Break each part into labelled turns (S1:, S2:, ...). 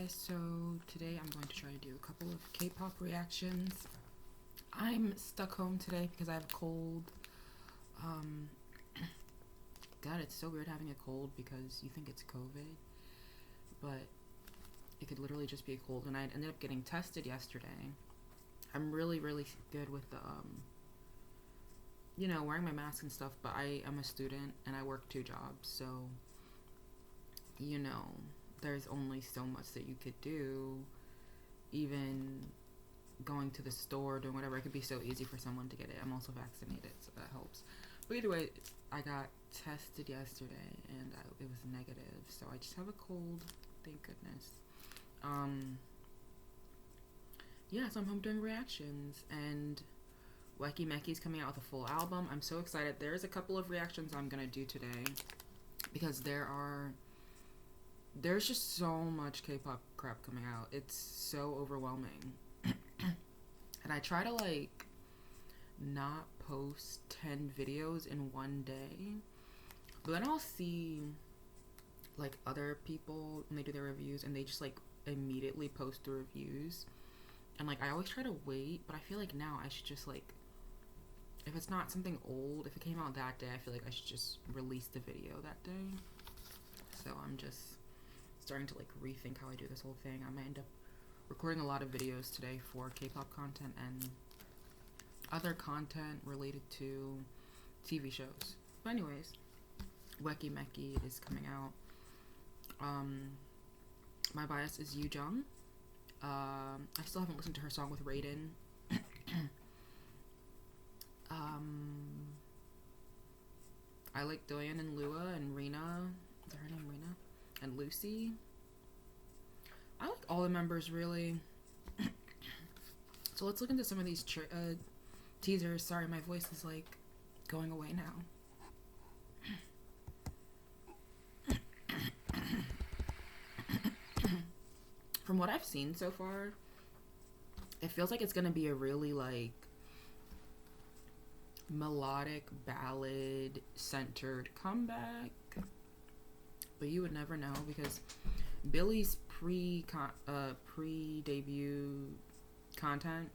S1: guys, so today I'm going to try to do a couple of K-pop reactions. I'm stuck home today because I have a cold. Um, God, it's so weird having a cold because you think it's COVID, but it could literally just be a cold. And I ended up getting tested yesterday. I'm really good with the, wearing my mask and stuff, but I am a student and I work 2 jobs, so, there's only so much that you could do. Even going to the store, doing whatever, it could be so easy for someone to get it. I'm also vaccinated, so that helps. But either way, I got tested yesterday and it was negative, so I just have a cold, thank goodness. Yeah, so I'm home doing reactions, and Weki Meki's coming out with a full album. I'm so excited. There's a couple of reactions I'm gonna do today because there's just so much K-pop crap coming out. It's so overwhelming. And I try to not post 10 videos in one day, but then I'll see other people when they do their reviews and they just immediately post the reviews, and I always try to wait, but I feel like now I should just if it's not something old, if it came out that day, I feel like I should just release the video that day. So I'm just starting to rethink how I do this whole thing. I might end up recording a lot of videos today for K-pop content and other content related to TV shows. But anyways, Weki Meki is coming out. My bias is Yoo-jung. I still haven't listened to her song with Raiden. I like Doyeon and Lua and Rina. Is that her name, Rina? And Lucy. I like all the members, really. So let's look into some of these teasers. Sorry, my voice is going away now. From what I've seen so far, it feels like it's gonna be a really melodic ballad centered comeback, but you would never know because Billy's pre-debut content,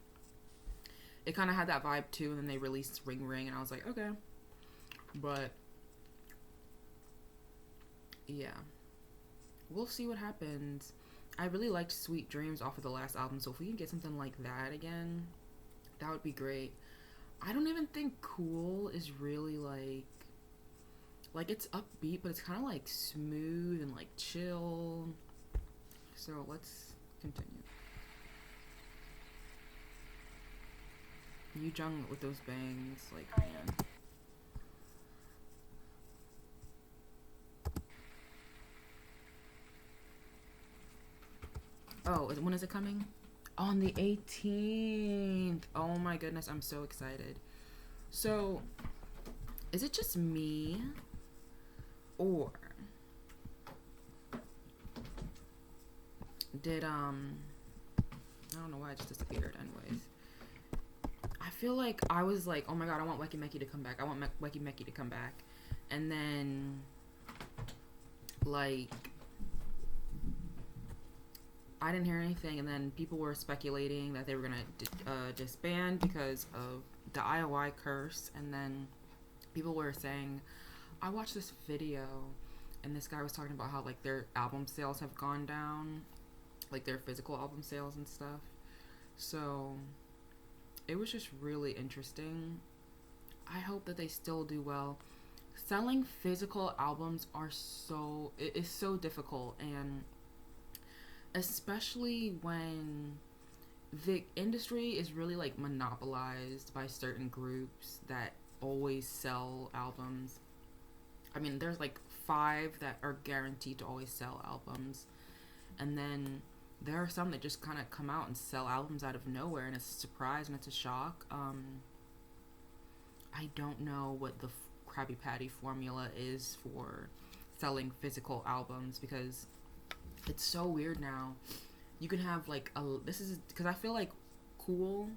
S1: it kind of had that vibe too, and then they released Ring Ring and I was like, okay. But yeah, we'll see what happens. I really liked Sweet Dreams off of the last album, so if we can get something like that again, that would be great. I don't even think Cool is really it's upbeat, but it's kind of smooth and chill. So let's continue. Yoo-jung with those bangs, man. Oh, when is it coming? On the 18th. Oh my goodness, I'm so excited. So, is it just me? Or did, I don't know why I just disappeared anyways. I feel like I was oh my god, I want Weki Meki to come back. I want Weki Meki to come back. And then, I didn't hear anything, and then people were speculating that they were gonna disband because of the IOI curse, and then people were saying, I watched this video, and this guy was talking about how their album sales have gone down, their physical album sales and stuff. So it was just really interesting. I hope that they still do well. Selling physical albums is so difficult, and especially when the industry is really monopolized by certain groups that always sell albums. I mean, there's 5 that are guaranteed to always sell albums, and then there are some that just kind of come out and sell albums out of nowhere, and it's a surprise and it's a shock. I don't know what the Krabby Patty formula is for selling physical albums, because it's so weird now. You can have this is because I feel like Cool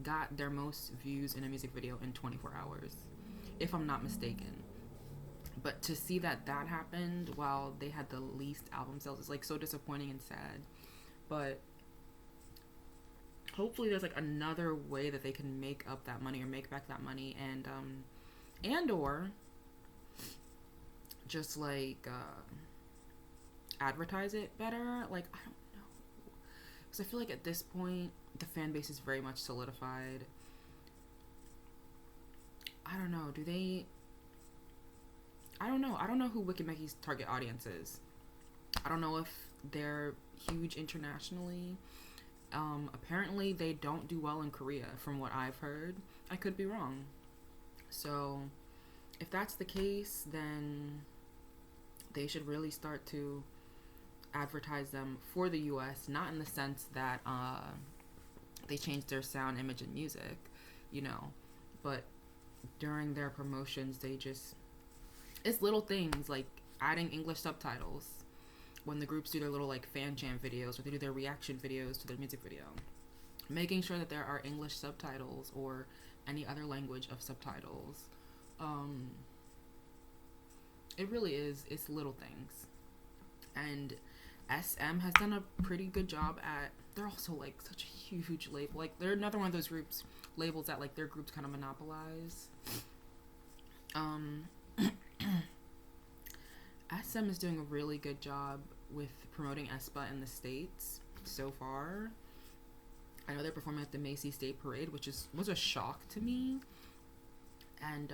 S1: got their most views in a music video in 24 hours, if I'm not mistaken. But to see that happened while they had the least album sales is like so disappointing and sad. But hopefully there's like another way that they can make up that money or make back that money, and or just like advertise it better. Like, I don't know, because I feel like at this point the fan base is very much solidified. I don't know. I don't know. I don't know who Weki Meki's target audience is. I don't know if they're huge internationally. Apparently they don't do well in Korea from what I've heard. I could be wrong. So if that's the case, then they should really start to advertise them for the US, not in the sense that they changed their sound, image, and music, you know, but during their promotions, it's little things like adding English subtitles when the groups do their little like fan jam videos, or they do their reaction videos to their music video, making sure that there are English subtitles or any other language of subtitles. It really is, it's little things. And SM has done a pretty good job at, they're also like such a huge label, like they're another one of those labels that like their groups kind of monopolize. SM is doing a really good job with promoting aespa in the States so far. I know they're performing at the Macy's Day Parade, which was a shock to me. And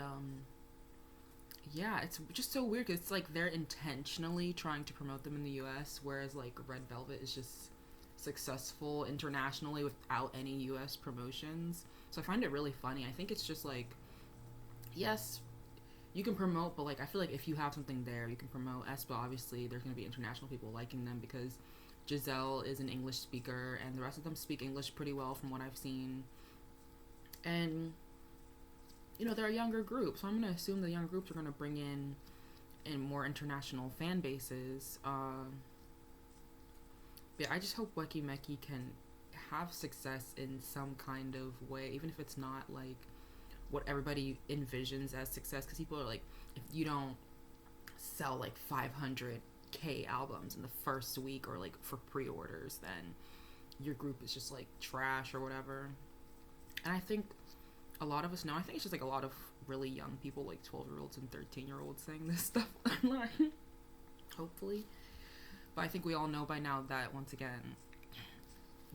S1: yeah, it's just so weird because it's like they're intentionally trying to promote them in the US, whereas like Red Velvet is just successful internationally without any US promotions. So I find it really funny. I think it's just like, yes, you can promote, but like I feel like if you have something there, you can promote. aespa, obviously there's going to be international people liking them because Giselle is an English speaker and the rest of them speak English pretty well from what I've seen. And you know, they're a younger group, so I'm going to assume the young groups are going to bring in more international fan bases. But I just hope Weki Meki can have success in some kind of way, even if it's not like what everybody envisions as success, because people are like, if you don't sell like 500k albums in the first week or like for pre-orders, then your group is just like trash or whatever. And I think a lot of us know, I think it's just like a lot of really young people, like 12-year-olds and 13-year-olds saying this stuff online, hopefully. But I think we all know by now that, once again,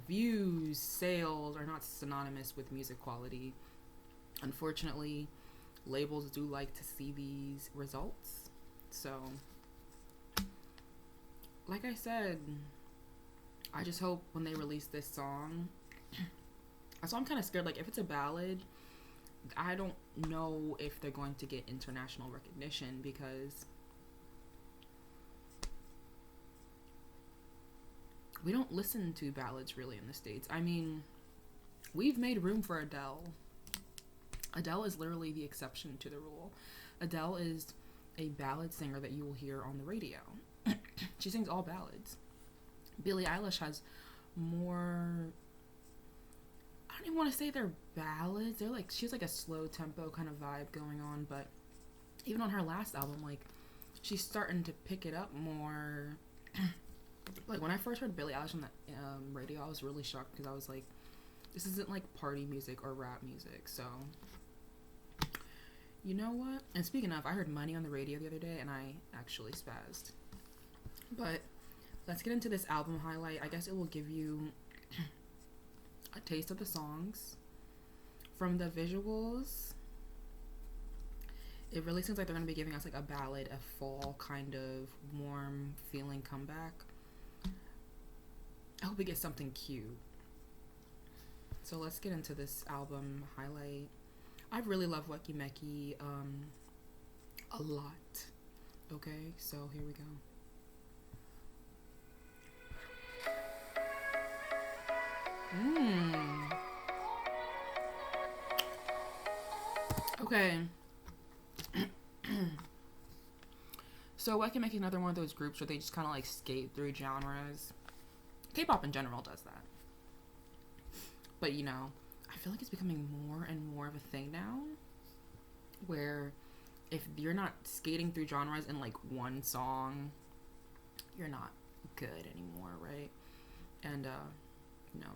S1: views, sales are not synonymous with music quality. Unfortunately, labels do like to see these results. So, like I said, I just hope when they release this song, so I'm kind of scared, like if it's a ballad, I don't know if they're going to get international recognition, because we don't listen to ballads really in the States. I mean, we've made room for Adele. Adele is literally the exception to the rule. Adele is a ballad singer that you will hear on the radio. She sings all ballads. Billie Eilish has more, I don't even want to say they're ballads. They're like, she has like a slow tempo kind of vibe going on, but even on her last album, like, she's starting to pick it up more. Like, when I first heard Billie Eilish on the radio, I was really shocked because I was like, this isn't like party music or rap music. So, you know what? And speaking of, I heard Money on the radio the other day and I actually spazzed. But let's get into this album highlight. I guess it will give you a taste of the songs. From the visuals, it really seems like they're going to be giving us like a ballad, a fall kind of warm feeling comeback. I hope we get something cute. So let's get into this album highlight. I really love Weki Meki a lot. Okay, so here we go. Okay. So Weki Meki is another one of those groups where they just kind of like skate through genres. K-pop in general does that. But, you know, I feel like it's becoming more and more of a thing now, where if you're not skating through genres in like one song, you're not good anymore, right? And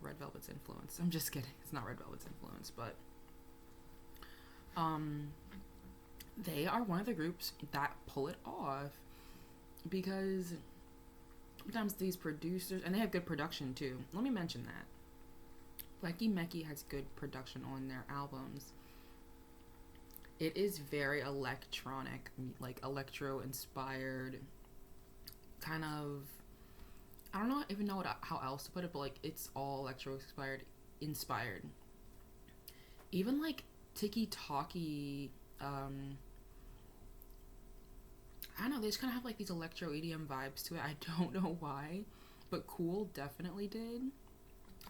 S1: Red Velvet's influence. I'm just kidding. It's not Red Velvet's influence, but they are one of the groups that pull it off, because sometimes these producers, and they have good production too. Let me mention that Weki Meki has good production on their albums. It is very electronic, like electro inspired, kind of, I don't even know how else to put it, but like it's all electro inspired. Even like Tiki Talkie, I don't know, they just kind of have like these electro EDM vibes to it. I don't know why, but Cool definitely did.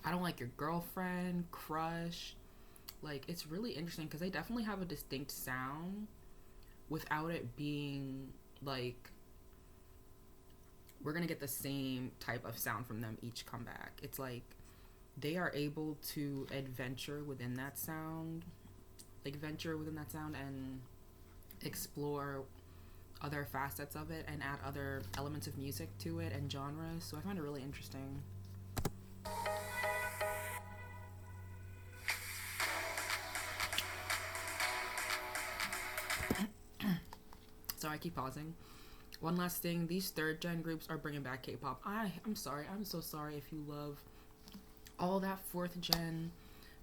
S1: I Don't Like Your Girlfriend, Crush. Like, it's really interesting because they definitely have a distinct sound without it being like we're gonna get the same type of sound from them each comeback. It's like they are able to venture within that sound and explore other facets of it and add other elements of music to it and genres. So I find it really interesting. Sorry, I keep pausing. One last thing, these third gen groups are bringing back K-pop. I'm so sorry if you love all that fourth gen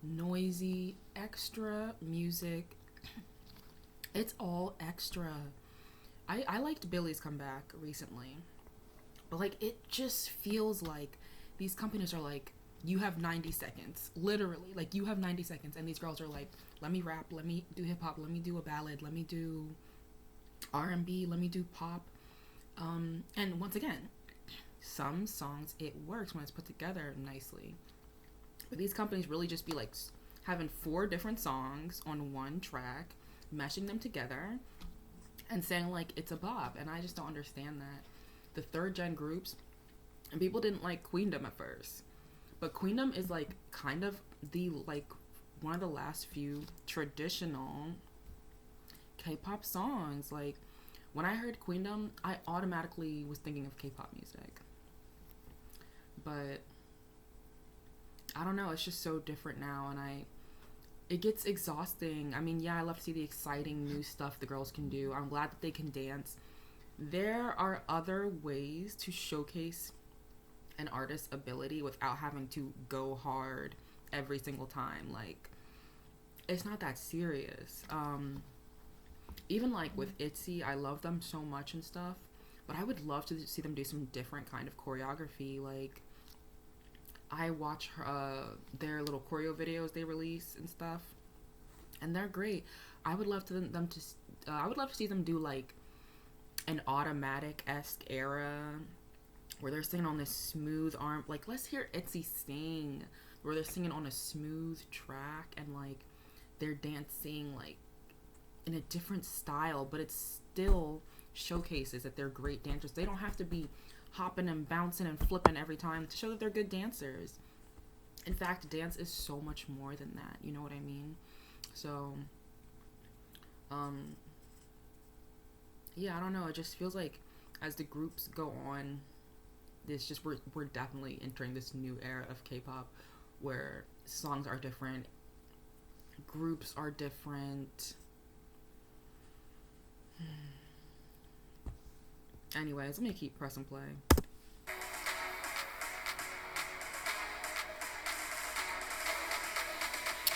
S1: noisy extra music. It's all extra. I liked Billy's comeback recently, but like it just feels like these companies are like, you have 90 seconds, literally, like you have 90 seconds, and these girls are like, let me rap, let me do hip hop, let me do a ballad, let me do R&B, let me do pop. And once again, some songs it works when it's put together nicely, but these companies really just be like having 4 different songs on one track, meshing them together and saying like it's a bop. And I just don't understand that. The third gen groups, and people didn't like Queendom at first, but Queendom is like kind of the like one of the last few traditional K-pop songs. Like when I heard Queendom, I automatically was thinking of K-pop music. But I don't know, it's just so different now, and it gets exhausting. I mean, yeah, I love to see the exciting new stuff the girls can do. I'm glad that they can dance. There are other ways to showcase an artist's ability without having to go hard every single time. Like, it's not that serious. Even like with ITZY, I love them so much and stuff, but I would love to see them do some different kind of choreography. Like, I watch their little choreo videos they release and stuff, and they're great. I would love I would love to see them do like an Automatic-esque era where they're singing on this smooth arm. Like, let's hear ITZY sing where they're singing on a smooth track and like they're dancing like in a different style, but it still showcases that they're great dancers. They don't have to be hopping and bouncing and flipping every time to show that they're good dancers. In fact, dance is so much more than that. You know what I mean? So, yeah, I don't know. It just feels like as the groups go on, it's just we're definitely entering this new era of K-pop where songs are different, groups are different. Anyways, let me keep pressing play.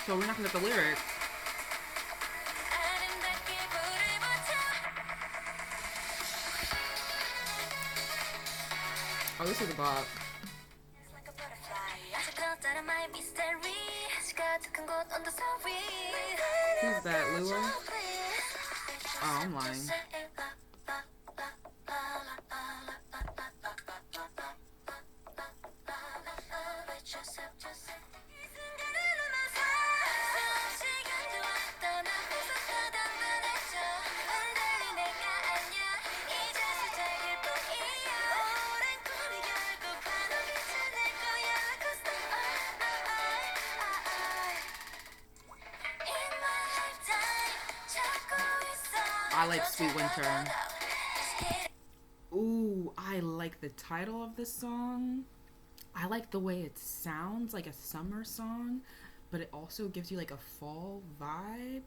S1: So we're not gonna get the lyrics. Oh, this is a bop. Who's that, Lua? Oh, I'm lying. I like Sweet Winter. Ooh, I like the title of this song. I like the way it sounds like a summer song, but it also gives you like a fall vibe.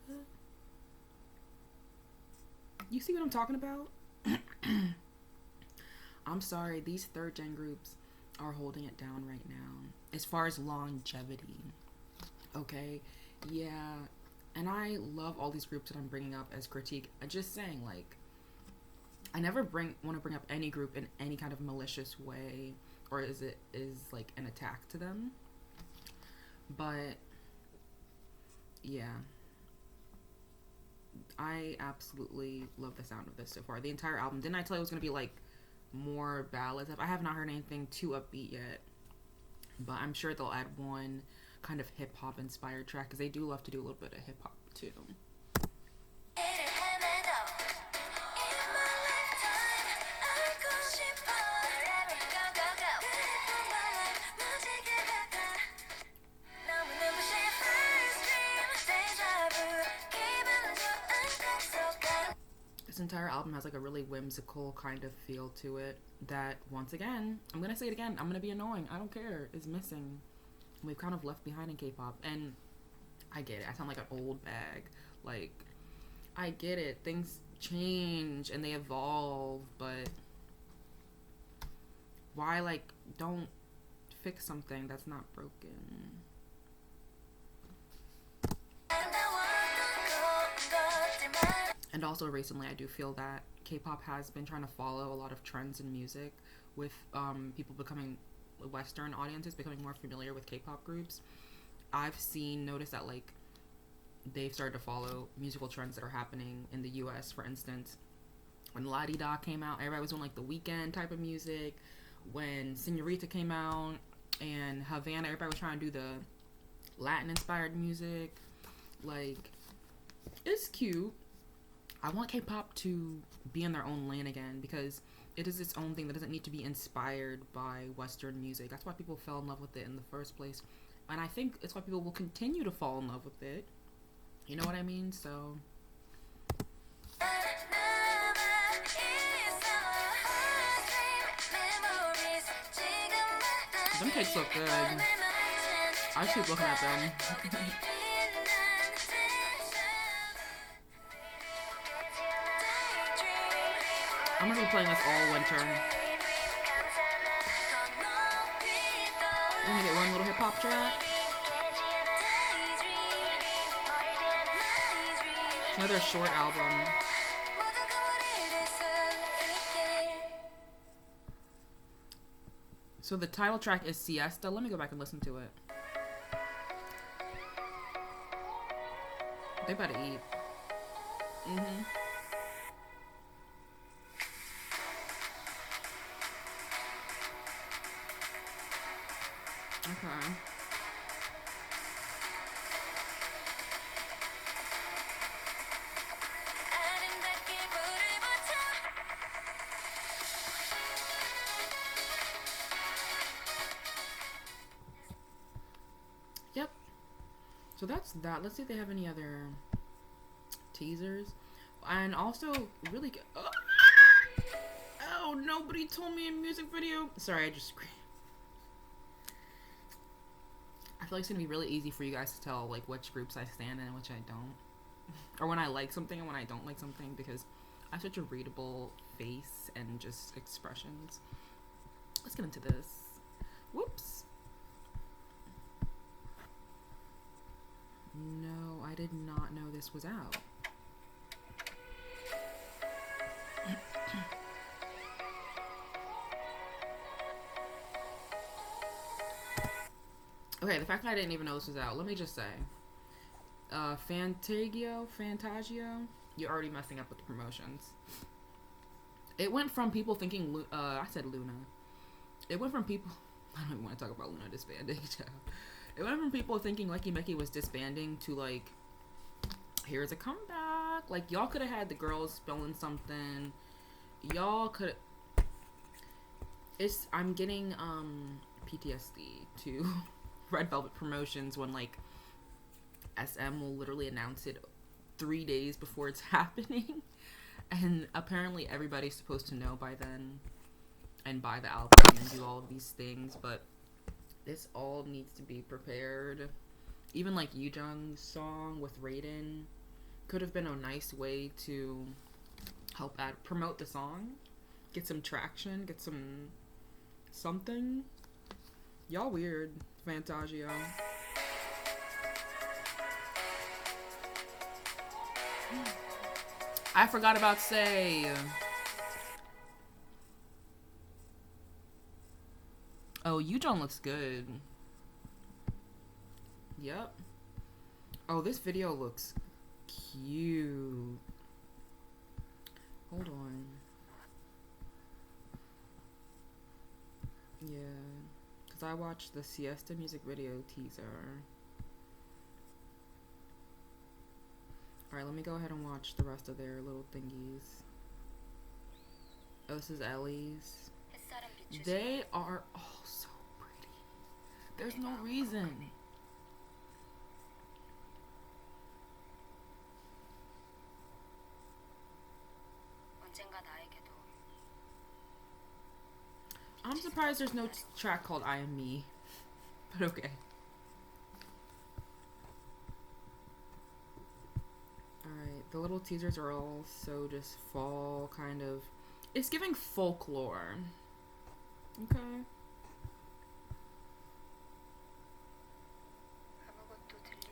S1: You see what I'm talking about? I'm sorry, these third gen groups are holding it down right now as far as longevity. Okay, yeah, and I love all these groups that I'm bringing up as critique. I'm just saying, like, I never want to bring up any group in any kind of malicious way, or is like an attack to them. But yeah, I absolutely love the sound of this so far. The entire album. Didn't I tell you it was gonna be like more ballads? I have not heard anything too upbeat yet, but I'm sure they'll add one kind of hip hop inspired track because they do love to do a little bit of hip hop too. This entire album has like a really whimsical kind of feel to it that, once again, I'm gonna say it again, I'm gonna be annoying, I don't care, is missing. We've kind of left behind in K-pop. And I get it, I sound like an old bag. Like, I get it, things change and they evolve, but why, like, don't fix something that's not broken? And also recently I do feel that K-pop has been trying to follow a lot of trends in music with people becoming, Western audiences becoming more familiar with K-pop groups. I've noticed that like they've started to follow musical trends that are happening in the US. For instance, when La Di Da came out, everybody was doing like the Weekend type of music. When Senorita came out and Havana, everybody was trying to do the Latin inspired music. Like, it's cute. I want K-pop to be in their own lane again because it is its own thing that doesn't need to be inspired by Western music. That's why people fell in love with it in the first place. And I think it's why people will continue to fall in love with it. You know what I mean? So them cakes look good. I should keep looking at them. I'm gonna be playing this all winter. I'm gonna get one little hip hop track. Another short album. So the title track is Siesta. Let me go back and listen to it. They better eat. Okay. Yep. So that's that. Let's see if they have any other teasers. And also, really good. Oh, nobody told me a music video. Sorry, I just screamed. I feel like it's gonna be really easy for you guys to tell like which groups I stand in and which I don't, or when I like something and when I don't like something, because I have such a readable face and just expressions. Let's get into this. Whoops. No, I did not know this was out. Okay, the fact that I didn't even know this was out, let me just say. Fantagio, you're already messing up with the promotions. It went from people thinking, I said Luna. It went from people, I don't even want to talk about Luna disbanding. It went from people thinking Weki Meki was disbanding to like, here's a comeback. Like, y'all could have had the girls spelling something. Y'all could. I'm getting PTSD to Red Velvet promotions when like SM will literally announce it 3 days before it's happening. And apparently everybody's supposed to know by then and buy the album and do all of these things, but this all needs to be prepared. Even like Yoojung's song with Raiden could have been a nice way to help promote the song, get some traction, get something. Y'all weird, Fantasia. I forgot about Say. Oh, Yoojung looks good. Yep. Oh, this video looks cute. Hold on. Yeah. Because I watched the Siesta music video teaser. Alright, let me go ahead and watch the rest of their little thingies. Oh, this is Ellie's. They are all so pretty. There's no reason. I'm surprised there's no track called I Am Me. But okay. Alright, the little teasers are all so just fall kind of. It's giving folklore. Okay.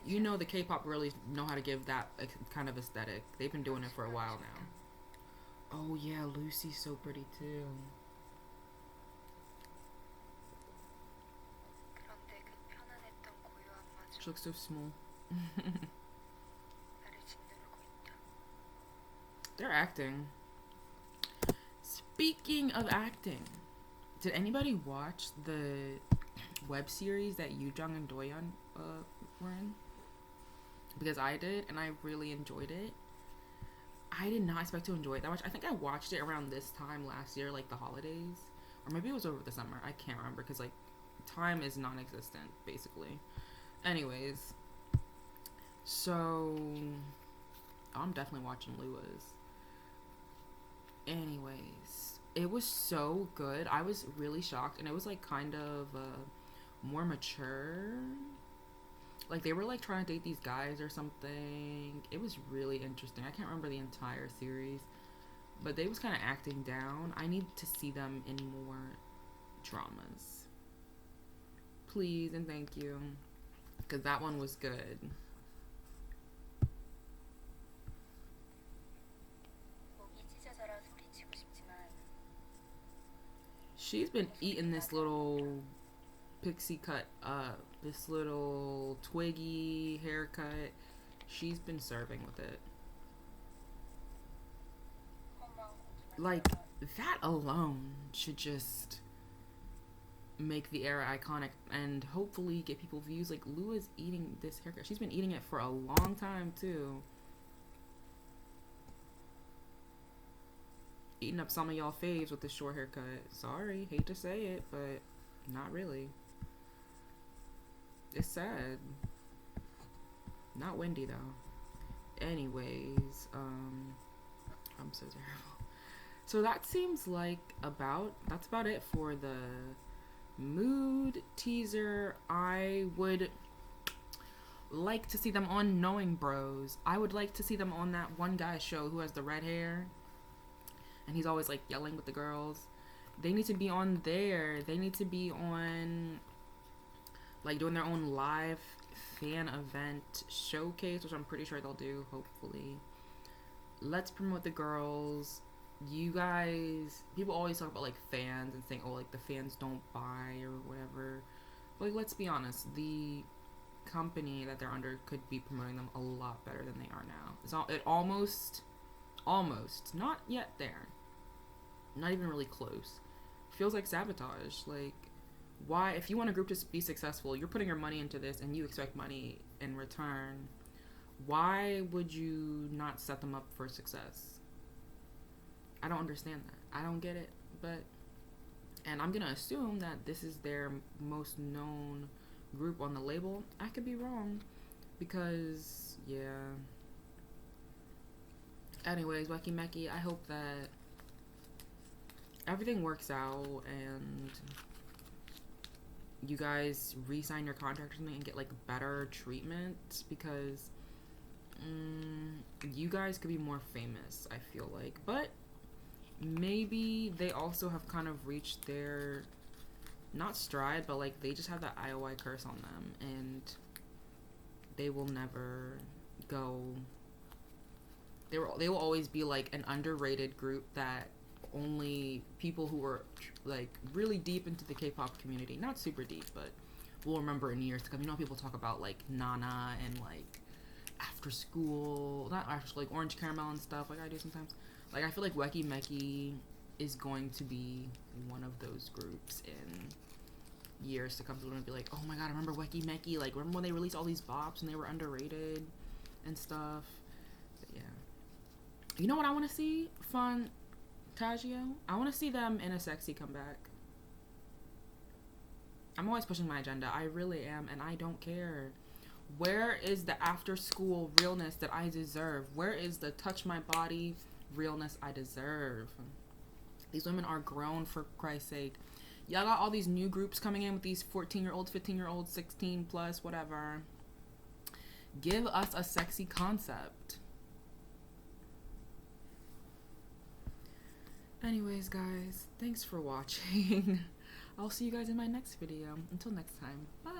S1: You know the K-pop really know how to give that kind of aesthetic. They've been doing it for a while now. Oh yeah, Lucy's so pretty too. She looks so small. They're acting. Speaking of acting, did anybody watch the web series that Yoojung and Doyeon were in? Because I did, and I really enjoyed it. I did not expect to enjoy it that much. I think I watched it around this time last year, like the holidays. Or maybe it was over the summer. I can't remember, because like time is non-existent, basically. Anyways. So, I'm definitely watching Lua's. Anyways, it was so good. I was really shocked, and it was like kind of more mature. Like they were like trying to date these guys or something. It was really interesting. I can't remember the entire series, but they was kind of acting down. I need to see them in more dramas, please and thank you, because that one was good. She's been eating this little pixie cut up, this little twiggy haircut. She's been serving with it. Like, that alone should just make the era iconic and hopefully get people views. Like, Lua's eating this haircut. She's been eating it for a long time, too. Eating up some of y'all faves with this short haircut. Sorry, hate to say it, but not really. It's sad. Not Wendy though. Anyways, I'm so terrible. So that seems like that's about it for the mood teaser. I would like to see them on Knowing Bros. I would like to see them on that one guy's show who has the red hair. And he's always like yelling with the girls. They need to be on there. They need to be on like doing their own live fan event showcase, which I'm pretty sure they'll do, hopefully. Let's promote the girls. You guys, people always talk about like fans and saying, oh, like the fans don't buy or whatever. But like, let's be honest, the company that they're under could be promoting them a lot better than they are now. It almost, not yet there. Not even really close. Feels like sabotage. Like, why, if you want a group to be successful, you're putting your money into this and you expect money in return. Why would you not set them up for success? I don't understand that. I don't get it. But, and I'm gonna assume that this is their most known group on the label. I could be wrong, because yeah, Anyways, Weki Meki, I hope that everything works out and you guys re-sign your contract or something and get like better treatment, because you guys could be more famous, I feel like. But maybe they also have kind of reached their, not stride, but like they just have that IOI curse on them and they will never go, they will always be like an underrated group that only people who were like really deep into the K-pop community, not super deep, but we'll remember in years to come. You know, people talk about like Nana and like after school, not after school, like Orange Caramel and stuff, like I do sometimes. Like I feel like Weki Meki is going to be one of those groups in years to come. So we're gonna be like, oh my god, I remember Weki Meki. Like, remember when they released all these bops and they were underrated and stuff. But yeah, you know what I want to see? Fun Tajio. I want to see them in a sexy comeback. I'm always pushing my agenda. I really am, and I don't care. Where is the after school realness that I deserve? Where is the touch my body realness I deserve? These women are grown, for Christ's sake. Y'all got all these new groups coming in with these 14-year-olds, 15-year-olds, 16 plus, whatever. Give us a sexy concept. Anyways, guys, thanks for watching. I'll see you guys in my next video. Until next time, bye.